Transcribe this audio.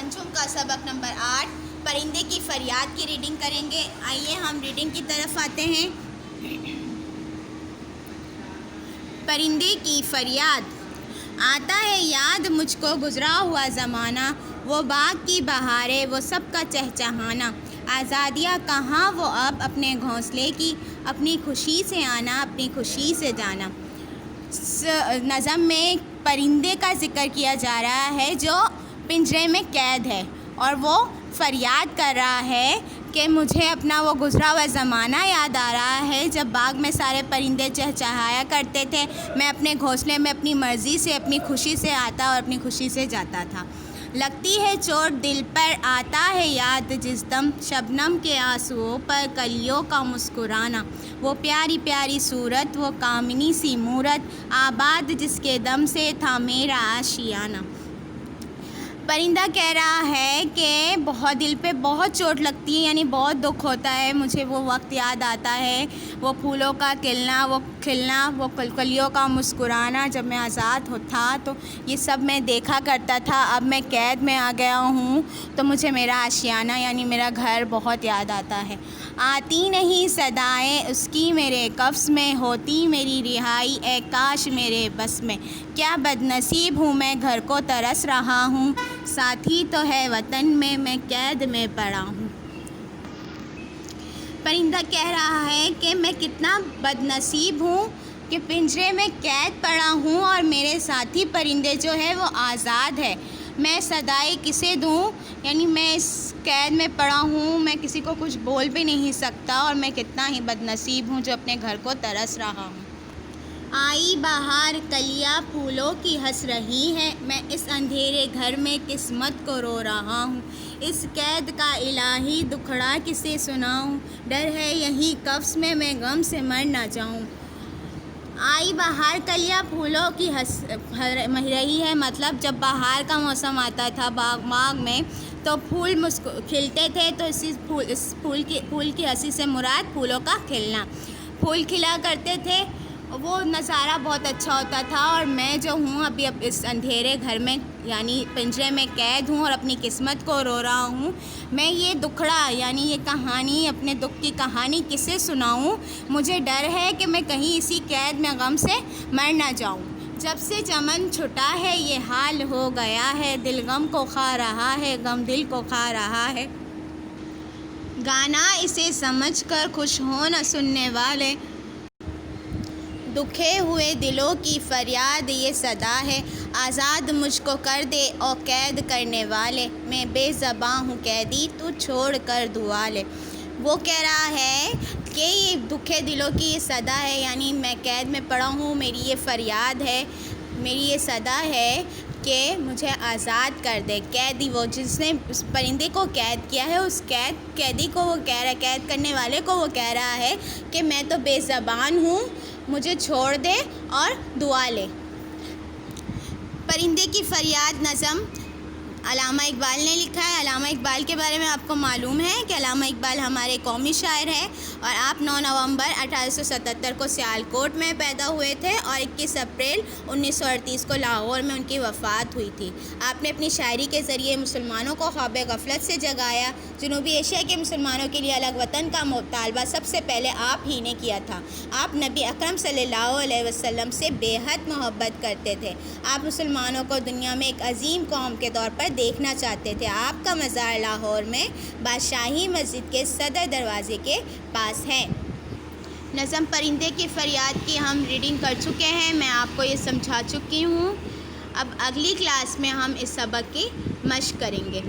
पंचम का सबक नंबर 8 परिंदे की फरियाद की रीडिंग करेंगे। आइए हम रीडिंग की तरफ आते हैं। परिंदे की फरियाद। आता है याद मुझको गुजरा हुआ ज़माना, वो बाग की बहारें, वो सबका चहचहाना। आज़ादियाँ कहाँ वो अब अपने घोंसले की, अपनी खुशी से आना, अपनी खुशी से जाना। नज़म में परिंदे का ज़िक्र किया जा रहा है जो पिंजरे में कैद है और वो फरियाद कर रहा है कि मुझे अपना वो गुज़रा हुआ ज़माना याद आ रहा है जब बाग में सारे परिंदे चहचहाया करते थे। मैं अपने घोंसले में अपनी मर्ज़ी से, अपनी खुशी से आता और अपनी खुशी से जाता था। लगती है चोट दिल पर, आता है याद जिस दम, शबनम के आंसुओं पर कलियों का मुस्कुराना। वो प्यारी प्यारी सूरत, वो कामिनी सी मूरत, आबाद जिसके दम से था मेरा आशियाना। परिंदा कह रहा है कि बहुत दिल पे बहुत चोट लगती है, यानी बहुत दुख होता है। मुझे वो वक्त याद आता है, वो फूलों का खिलना, वो कलियों का मुस्कुराना। जब मैं आज़ाद था तो ये सब मैं देखा करता था। अब मैं कैद में आ गया हूँ तो मुझे मेरा आशियाना यानी मेरा घर बहुत याद आता है। आती नहीं सदाएं उसकी मेरे कफ्स में, होती मेरी रिहाई ए काश मेरे बस में। क्या बदनसीब हूँ मैं, घर को तरस रहा हूँ, साथी तो है वतन में, मैं कैद में पड़ा हूँ। परिंदा कह रहा है कि मैं कितना बदनसीब हूँ कि पिंजरे में कैद पड़ा हूँ और मेरे साथी परिंदे जो है वो आज़ाद है। मैं सदाई किसे दूँ, यानी मैं इस कैद में पड़ा हूँ, मैं किसी को कुछ बोल भी नहीं सकता और मैं कितना ही बदनसीब हूँ जो अपने घर को तरस रहा हूँ। आई बहार कलियाँ फूलों की हंस रही है, मैं इस अंधेरे घर में किस्मत को रो रहा हूँ। इस कैद का इलाही दुखड़ा किसे सुनाऊँ, डर है यही कफ्स में मैं गम से मर ना जाऊँ। आई बहार कलियाँ फूलों की हंस रही है, मतलब जब बहार का मौसम आता था बाग में तो फूल खिलते थे, तो इस फूल की हंसी से मुराद फूलों का खिलना। फूल खिला करते थे, वो नज़ारा बहुत अच्छा होता था। और मैं जो हूँ अभी अब इस अंधेरे घर में यानी पिंजरे में कैद हूँ और अपनी किस्मत को रो रहा हूँ। मैं ये दुखड़ा यानी ये कहानी, अपने दुख की कहानी किसे सुनाऊँ। मुझे डर है कि मैं कहीं इसी कैद में गम से मर ना जाऊँ। जब से चमन छुटा है ये हाल हो गया है, दिल गम को खा रहा है, गम दिल को खा रहा है। गाना इसे समझ कर खुश हो न सुनने वाले, दुखे हुए दिलों की फरियाद ये सदा है। आज़ाद मुझको कर दे और कैद करने वाले, मैं बेज़बां हूँ कैदी तू छोड़ कर दुआ ले। वो कह रहा है कि ये दुखे दिलों की ये सदा है, यानी मैं कैद में पड़ा हूँ, मेरी ये फरियाद है, मेरी ये सदा है कि मुझे आज़ाद कर दे। कैदी वो जिसने उस परिंदे को कैद किया है, उस कैदी को वो कह रहा है, कैद करने वाले को वो कह रहा है कि मैं तो बेज़बान हूँ, मुझे छोड़ दे और दुआ ले। परिंदे की फरियाद नज़म अल्लामा इकबाल ने लिखा है। अल्लामा इकबाल के बारे में आपको मालूम है कि अल्लामा इकबाल हमारे कौमी शायर हैं और आप 9 नवंबर 1877 को सियालकोट में पैदा हुए थे और 21 अप्रैल 1938 को लाहौर में उनकी वफ़ात हुई थी। आपने अपनी शायरी के ज़रिए मुसलमानों को ख्वाब गफलत से जगाया। जनूबी एशिया के मुसलमानों के लिए अलग वतन का मुतालबा सबसे पहले आप ही ने किया था। आप नबी अकरम सल्लल्लाहु अलैहि वसल्लम से बेहद मोहब्बत करते थे। आप मुसलमानों को दुनिया में एक अजीम कौम के तौर पर देखना चाहते थे। आपका मज़ार लाहौर में बादशाही मस्जिद के सदर दरवाज़े के पास है। नज़म परिंदे की फरियाद की हम रीडिंग कर चुके हैं, मैं आपको ये समझा चुकी हूँ। अब अगली क्लास में हम इस सबक की मश्क करेंगे।